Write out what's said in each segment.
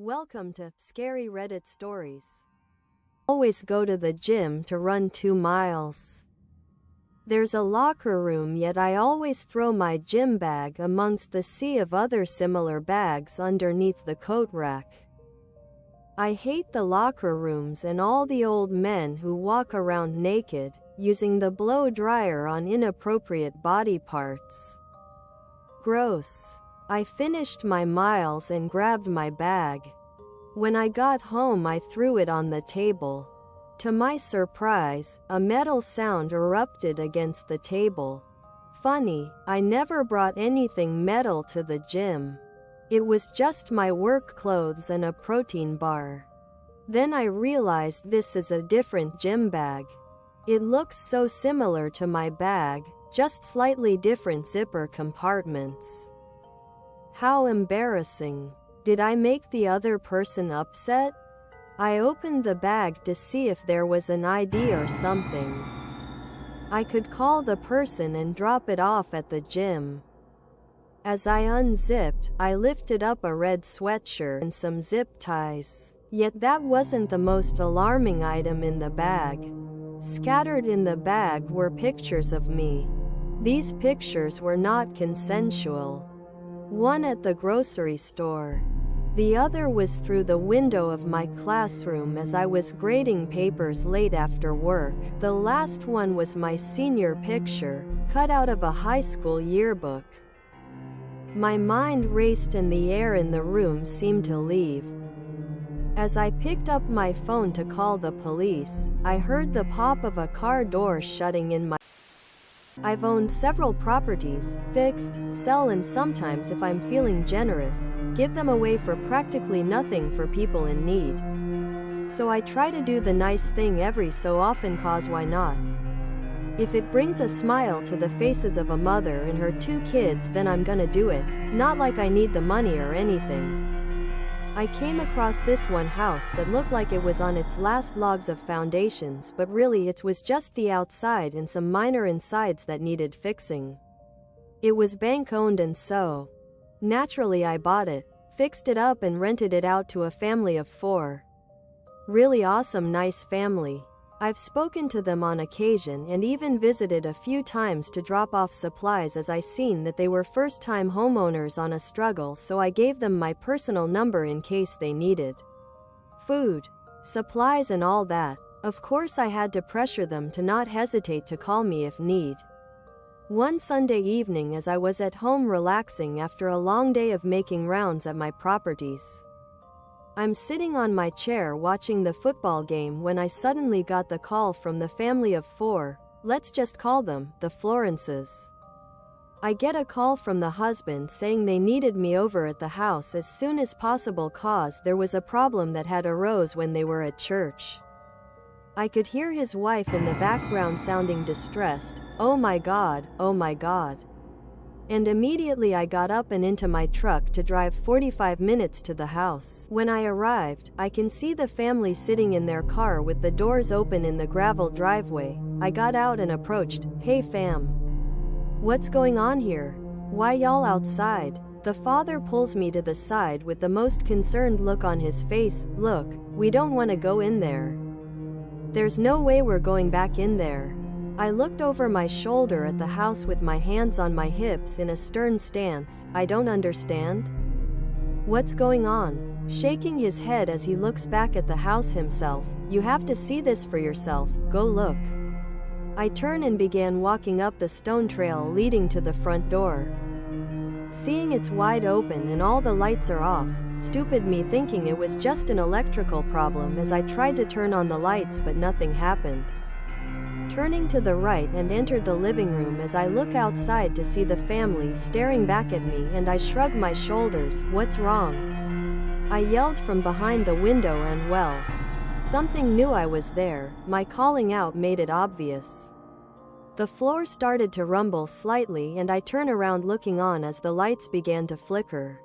Welcome to Scary Reddit Stories. Always go to the gym to run 2 miles. There's a locker room, yet I always throw my gym bag amongst the sea of other similar bags underneath the coat rack. I hate the locker rooms and all the old men who walk around naked, using the blow dryer on inappropriate body parts. Gross. I finished my miles and grabbed my bag. When I got home, I threw it on the table. To my surprise, a metal sound erupted against the table. Funny, I never brought anything metal to the gym. It was just my work clothes and a protein bar. Then I realized this is a different gym bag. It looks so similar to my bag, just slightly different zipper compartments. How embarrassing. Did I make the other person upset? I opened the bag to see if there was an ID or something. I could call the person and drop it off at the gym. As I unzipped, I lifted up a red sweatshirt and some zip ties. Yet that wasn't the most alarming item in the bag. Scattered in the bag were pictures of me. These pictures were not consensual. One at the grocery store. The other was through the window of my classroom as I was grading papers late after work. The last one was my senior picture, cut out of a high school yearbook. My mind raced and the air in the room seemed to leave. As I picked up my phone to call the police, I heard the pop of a car door shutting in my. I've owned several properties, fixed, sell, and sometimes, if I'm feeling generous, give them away for practically nothing for people in need. So I try to do the nice thing every so often, cause why not? If it brings a smile to the faces of a mother and her 2 kids, then I'm gonna do it, not like I need the money or anything. I came across this one house that looked like it was on its last logs of foundations, but really it was just the outside and some minor insides that needed fixing. It was bank owned, and so naturally I bought it, fixed it up, and rented it out to a family of 4. Really awesome, nice family. I've spoken to them on occasion and even visited a few times to drop off supplies, as I seen that they were first-time homeowners on a struggle, so I gave them my personal number in case they needed food, supplies, and all that. Of course I had to pressure them to not hesitate to call me if need. One Sunday evening, as I was at home relaxing after a long day of making rounds at my properties, I'm sitting on my chair watching the football game when I suddenly got the call from the family of 4, let's just call them the Florences. I get a call from the husband saying they needed me over at the house as soon as possible cause there was a problem that had arose when they were at church. I could hear his wife in the background sounding distressed, oh my God, oh my God. And immediately I got up and into my truck to drive 45 minutes to the house. When I arrived, I can see the family sitting in their car with the doors open in the gravel driveway. I got out and approached, hey fam. What's going on here? Why y'all outside? The father pulls me to the side with the most concerned look on his face, look, we don't want to go in there. There's no way we're going back in there. I looked over my shoulder at the house with my hands on my hips in a stern stance. I don't understand. What's going on? Shaking his head as he looks back at the house himself. You have to see this for yourself, go look. I turn and began walking up the stone trail leading to the front door. Seeing it's wide open and all the lights are off, stupid me thinking it was just an electrical problem as I tried to turn on the lights, but nothing happened. Turning to the right and entered the living room as I look outside to see the family staring back at me, and I shrug my shoulders. What's wrong? I yelled from behind the window, and well, something knew I was there. My calling out made it obvious. The floor started to rumble slightly and I turn around looking on as the lights began to flicker.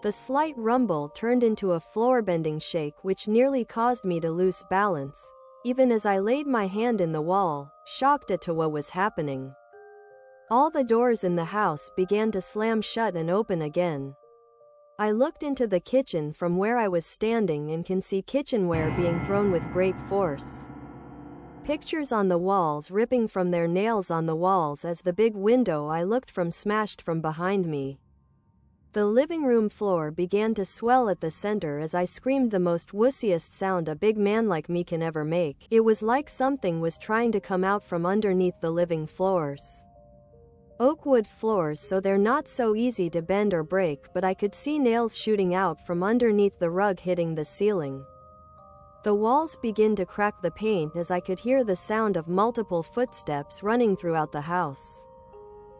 The slight rumble turned into a floor-bending shake which nearly caused me to lose balance, even as I laid my hand in the wall, shocked at what was happening. All the doors in the house began to slam shut and open again. I looked into the kitchen from where I was standing and can see kitchenware being thrown with great force. Pictures on the walls ripping from their nails on the walls as the big window I looked from smashed from behind me. The living room floor began to swell at the center as I screamed the most wussiest sound a big man like me can ever make. It was like something was trying to come out from underneath the living floors. Oak wood floors, so they're not so easy to bend or break, but I could see nails shooting out from underneath the rug hitting the ceiling. The walls began to crack the paint as I could hear the sound of multiple footsteps running throughout the house.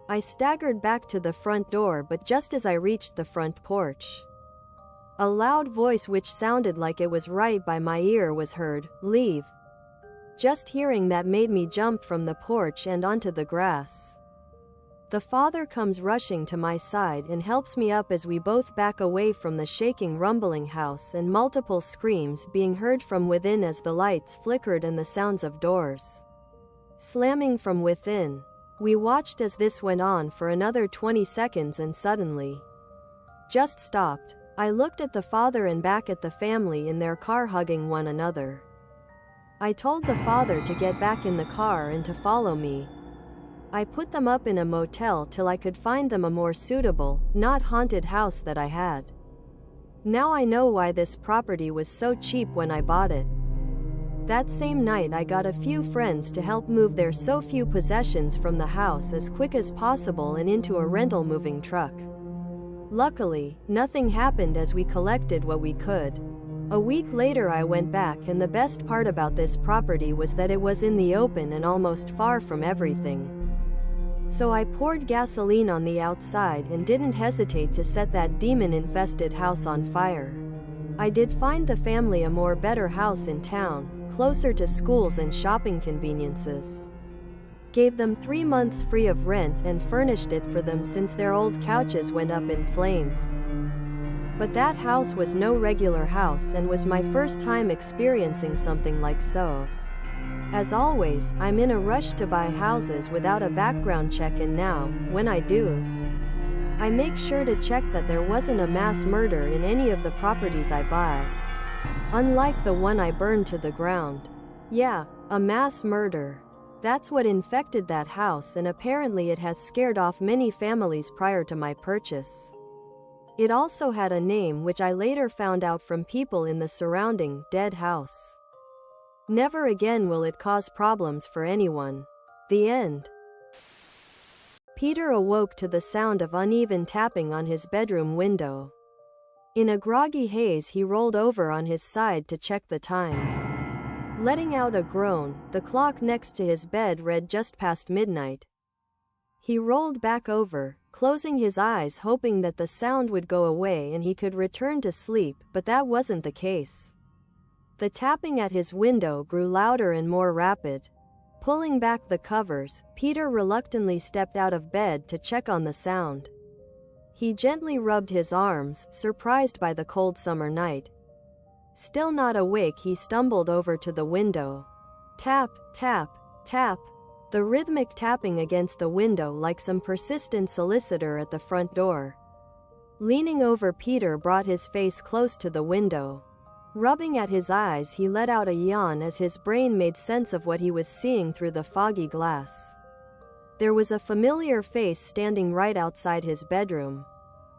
I staggered back to the front door, but just as I reached the front porch, a loud voice which sounded like it was right by my ear was heard, "Leave." Just hearing that made me jump from the porch and onto the grass. The father comes rushing to my side and helps me up as we both back away from the shaking, rumbling house and multiple screams being heard from within as the lights flickered and the sounds of doors slamming from within. We watched as this went on for another 20 seconds and suddenly just stopped. I looked at the father and back at the family in their car hugging one another. I told the father to get back in the car and to follow me. I put them up in a motel till I could find them a more suitable, not haunted house that I had. Now I know why this property was so cheap when I bought it. That same night I got a few friends to help move their so few possessions from the house as quick as possible and into a rental moving truck. Luckily, nothing happened as we collected what we could. A week later I went back, and the best part about this property was that it was in the open and almost far from everything. So I poured gasoline on the outside and didn't hesitate to set that demon-infested house on fire. I did find the family a more better house in town, closer to schools and shopping conveniences. Gave them 3 months free of rent and furnished it for them since their old couches went up in flames. But that house was no regular house and was my first time experiencing something like so. As always, I'm in a rush to buy houses without a background check, and now, when I do, I make sure to check that there wasn't a mass murder in any of the properties I buy. Unlike the one I burned to the ground. Yeah, a mass murder. That's what infected that house, and apparently it has scared off many families prior to my purchase. It also had a name which I later found out from people in the surrounding dead house. Never again will it cause problems for anyone. The end. Peter awoke to the sound of uneven tapping on his bedroom window. In a groggy haze he rolled over on his side to check the time. Letting out a groan, the clock next to his bed read just past midnight. He rolled back over, closing his eyes hoping that the sound would go away and he could return to sleep, but that wasn't the case. The tapping at his window grew louder and more rapid. Pulling back the covers, Peter reluctantly stepped out of bed to check on the sound. He gently rubbed his arms, surprised by the cold summer night. Still not awake, he stumbled over to the window. Tap, tap, tap. The rhythmic tapping against the window like some persistent solicitor at the front door. Leaning over, Peter brought his face close to the window. Rubbing at his eyes, he let out a yawn as his brain made sense of what he was seeing through the foggy glass. There was a familiar face standing right outside his bedroom,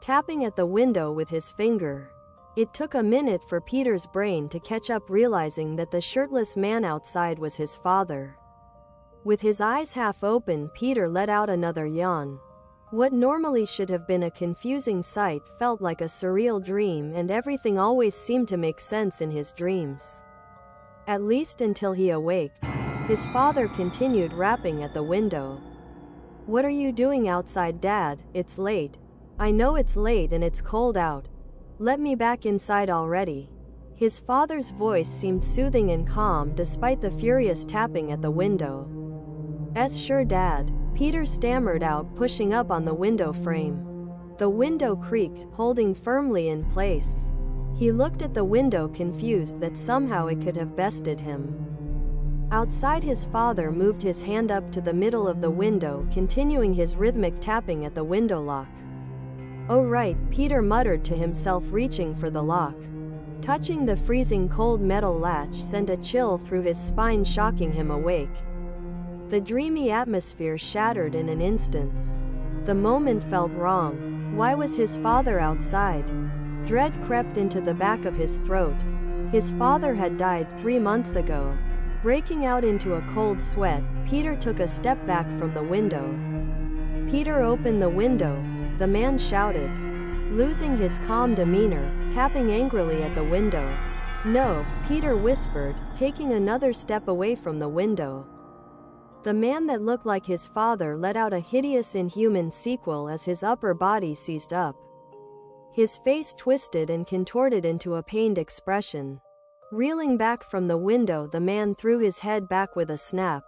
tapping at the window with his finger. It took a minute for Peter's brain to catch up, realizing that the shirtless man outside was his father. With his eyes half open, Peter let out another yawn. What normally should have been a confusing sight felt like a surreal dream, and everything always seemed to make sense in his dreams. At least until he awaked. His father continued rapping at the window. "What are you doing outside, Dad? It's late." "I know it's late and it's cold out. Let me back inside already." His father's voice seemed soothing and calm despite the furious tapping at the window. Sure, Dad," Peter stammered out, pushing up on the window frame. The window creaked, holding firmly in place. He looked at the window, confused that somehow it could have bested him. Outside, his father moved his hand up to the middle of the window, continuing his rhythmic tapping at the window lock. "Oh right," Peter muttered to himself, reaching for the lock. Touching the freezing cold metal latch sent a chill through his spine, shocking him awake. The dreamy atmosphere shattered in an instant. The moment felt wrong. Why was his father outside? Dread crept into the back of his throat. His father had died 3 months ago. Breaking out into a cold sweat, Peter took a step back from the window. "Peter, open the window," the man shouted, losing his calm demeanor, tapping angrily at the window. "No," Peter whispered, taking another step away from the window. The man that looked like his father let out a hideous, inhuman sequel as his upper body seized up. His face twisted and contorted into a pained expression. Reeling back from the window, the man threw his head back with a snap.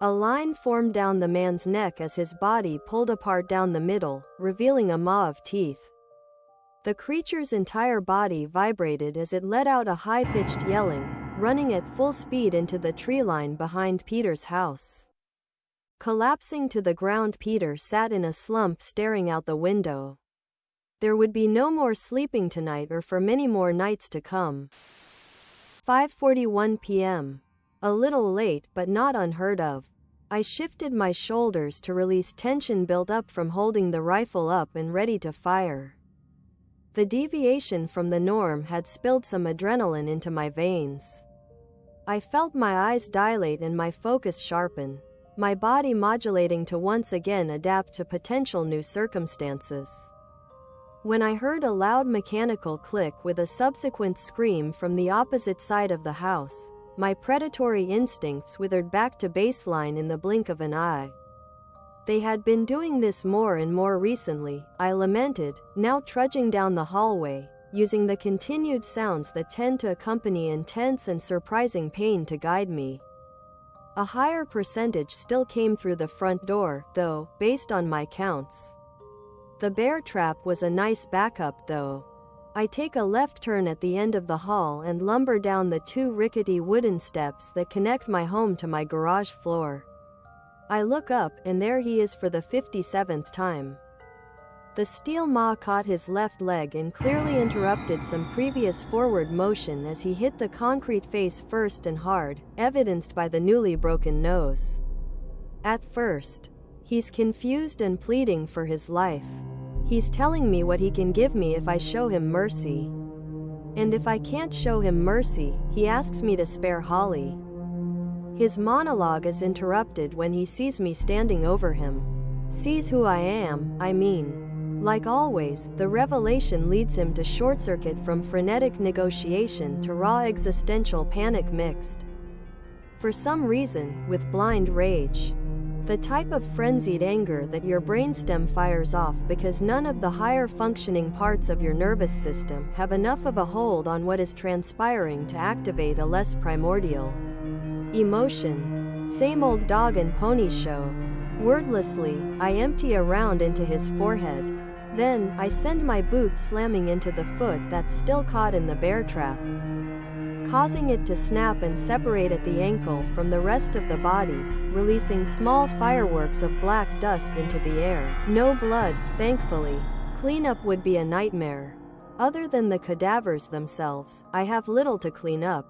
A line formed down the man's neck as his body pulled apart down the middle, revealing a maw of teeth. The creature's entire body vibrated as it let out a high-pitched yelling, running at full speed into the tree line behind Peter's house. Collapsing to the ground, Peter sat in a slump, staring out the window. There would be no more sleeping tonight or for many more nights to come. 5:41 p.m. A little late, but not unheard of. I shifted my shoulders to release tension built up from holding the rifle up and ready to fire. The deviation from the norm had spilled some adrenaline into my veins. I felt my eyes dilate and my focus sharpen, my body modulating to once again adapt to potential new circumstances. When I heard a loud mechanical click with a subsequent scream from the opposite side of the house, my predatory instincts withered back to baseline in the blink of an eye. They had been doing this more and more recently, I lamented, now trudging down the hallway, using the continued sounds that tend to accompany intense and surprising pain to guide me. A higher percentage still came through the front door, though, based on my counts. The bear trap was a nice backup, though. I take a left turn at the end of the hall and lumber down the 2 rickety wooden steps that connect my home to my garage floor. I look up, and there he is for the 57th time. The steel maw caught his left leg and clearly interrupted some previous forward motion as he hit the concrete face first and hard, evidenced by the newly broken nose. At first, he's confused and pleading for his life. He's telling me what he can give me if I show him mercy. And if I can't show him mercy, he asks me to spare Holly. His monologue is interrupted when he sees me standing over him. Sees who I am, I mean. Like always, the revelation leads him to short-circuit from frenetic negotiation to raw existential panic mixed, for some reason, with blind rage. The type of frenzied anger that your brainstem fires off because none of the higher functioning parts of your nervous system have enough of a hold on what is transpiring to activate a less primordial emotion. Same old dog and pony show. Wordlessly, I empty a round into his forehead. Then, I send my boot slamming into the foot that's still caught in the bear trap, causing it to snap and separate at the ankle from the rest of the body, releasing small fireworks of black dust into the air. No blood, thankfully. Cleanup would be a nightmare. Other than the cadavers themselves, I have little to clean up.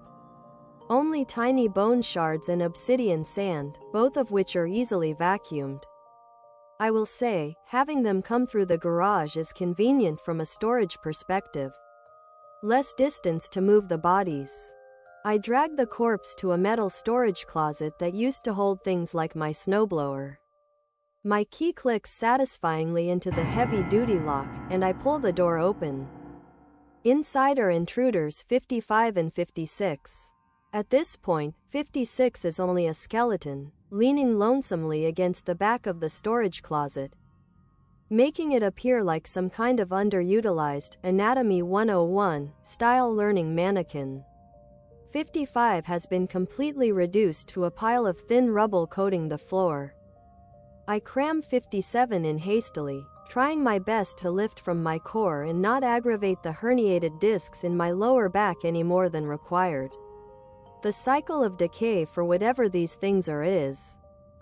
Only tiny bone shards and obsidian sand, both of which are easily vacuumed. I will say, having them come through the garage is convenient from a storage perspective. Less distance to move the bodies. I drag the corpse to a metal storage closet that used to hold things like my snowblower. My key clicks satisfyingly into the heavy-duty lock, and I pull the door open. Inside are intruders 55 and 56. At this point, 56 is only a skeleton, leaning lonesomely against the back of the storage closet, making it appear like some kind of underutilized Anatomy 101 style learning mannequin. 55 has been completely reduced to a pile of thin rubble coating the floor. I cram 57 in hastily, trying my best to lift from my core and not aggravate the herniated discs in my lower back any more than required. The cycle of decay for whatever these things are is,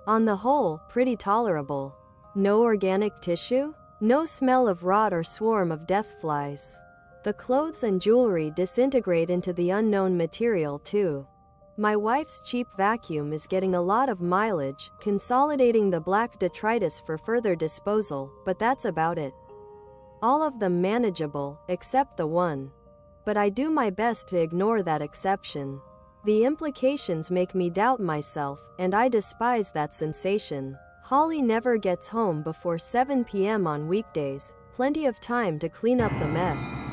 on the whole, pretty tolerable. No organic tissue? No smell of rot or swarm of death flies. The clothes and jewelry disintegrate into the unknown material too. My wife's cheap vacuum is getting a lot of mileage, consolidating the black detritus for further disposal, but that's about it. All of them manageable, except the one. But I do my best to ignore that exception. The implications make me doubt myself, and I despise that sensation. Holly never gets home before 7 p.m. on weekdays, plenty of time to clean up the mess.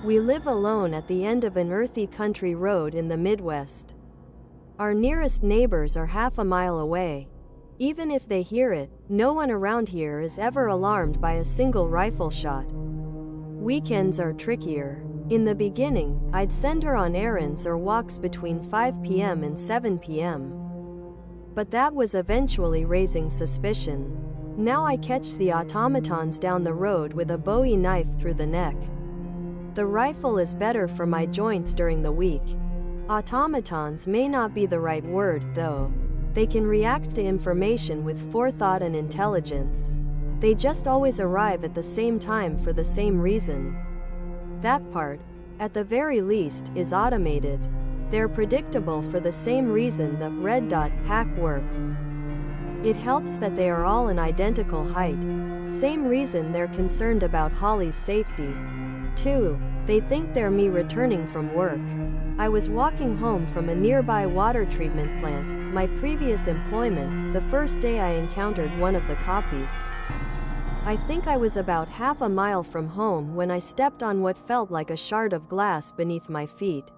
We live alone at the end of an earthy country road in the Midwest. Our nearest neighbors are half a mile away. Even if they hear it, no one around here is ever alarmed by a single rifle shot. Weekends are trickier. In the beginning, I'd send her on errands or walks between 5 p.m. and 7 p.m. But that was eventually raising suspicion. Now I catch the automatons down the road with a Bowie knife through the neck. The rifle is better for my joints during the week. Automatons may not be the right word, though. They can react to information with forethought and intelligence. They just always arrive at the same time for the same reason. That part, at the very least, is automated. They're predictable for the same reason the red dot hack works. It helps that they are all an identical height. Same reason they're concerned about Holly's safety. 2. They think they're me returning from work. I was walking home from a nearby water treatment plant, my previous employment, the first day I encountered one of the copies. I think I was about half a mile from home when I stepped on what felt like a shard of glass beneath my feet.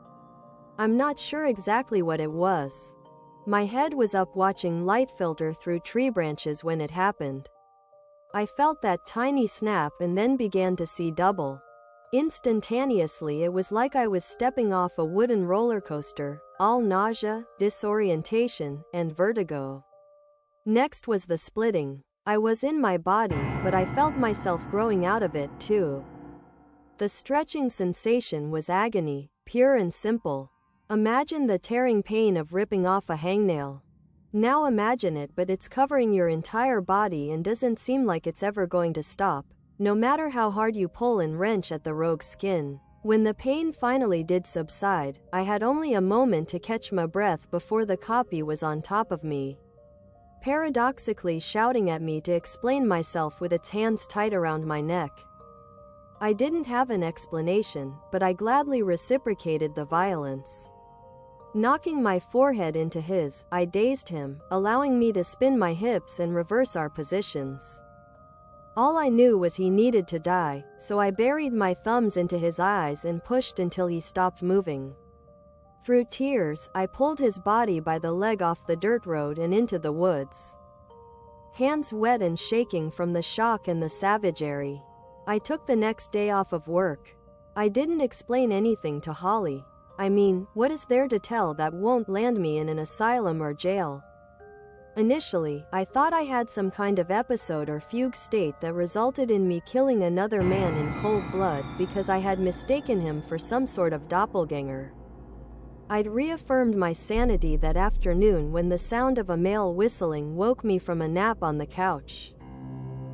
I'm not sure exactly what it was. My head was up watching light filter through tree branches when it happened. I felt that tiny snap and then began to see double. Instantaneously, it was like I was stepping off a wooden roller coaster, all nausea, disorientation, and vertigo. Next was the splitting. I was in my body, but I felt myself growing out of it too. The stretching sensation was agony, pure and simple. Imagine the tearing pain of ripping off a hangnail. Now imagine it, but it's covering your entire body and doesn't seem like it's ever going to stop, no matter how hard you pull and wrench at the rogue skin. When the pain finally did subside, I had only a moment to catch my breath before the copy was on top of me, paradoxically shouting at me to explain myself with its hands tight around my neck. I didn't have an explanation, but I gladly reciprocated the violence. Knocking my forehead into his, I dazed him, allowing me to spin my hips and reverse our positions. All I knew was he needed to die, so I buried my thumbs into his eyes and pushed until he stopped moving. Through tears, I pulled his body by the leg off the dirt road and into the woods. Hands wet and shaking from the shock and the savagery. I took the next day off of work. I didn't explain anything to Holly. I mean, what is there to tell that won't land me in an asylum or jail? Initially, I thought I had some kind of episode or fugue state that resulted in me killing another man in cold blood because I had mistaken him for some sort of doppelganger. I'd reaffirmed my sanity that afternoon when the sound of a male whistling woke me from a nap on the couch.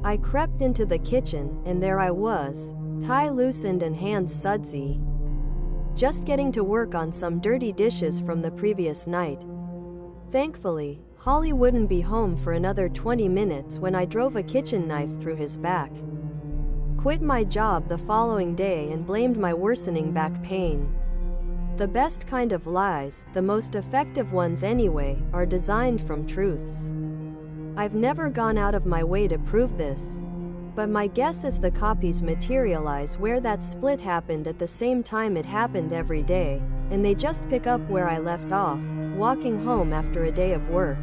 I crept into the kitchen, and there I was, tie loosened and hands sudsy, just getting to work on some dirty dishes from the previous night. Thankfully, Holly wouldn't be home for another 20 minutes when I drove a kitchen knife through his back. Quit my job the following day and blamed my worsening back pain. The best kind of lies, the most effective ones anyway, are designed from truths. I've never gone out of my way to prove this, but my guess is the copies materialize where that split happened at the same time it happened every day, and they just pick up where I left off, walking home after a day of work.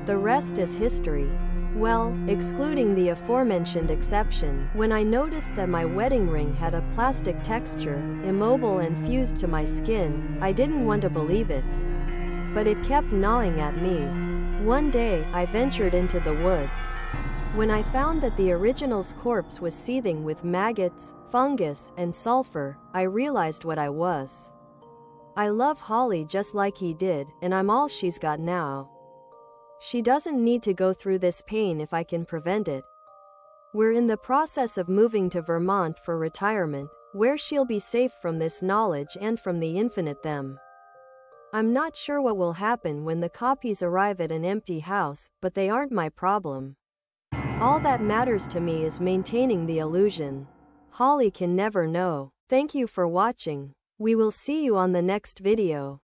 The rest is history. Well, excluding the aforementioned exception, when I noticed that my wedding ring had a plastic texture, immobile and fused to my skin, I didn't want to believe it. But it kept gnawing at me. One day, I ventured into the woods. When I found that the original's corpse was seething with maggots, fungus, and sulfur, I realized what I was. I love Holly just like he did, and I'm all she's got now. She doesn't need to go through this pain if I can prevent it. We're in the process of moving to Vermont for retirement, where she'll be safe from this knowledge and from the infinite them. I'm not sure what will happen when the copies arrive at an empty house, but they aren't my problem. All that matters to me is maintaining the illusion. Holly can never know. Thank you for watching. We will see you on the next video.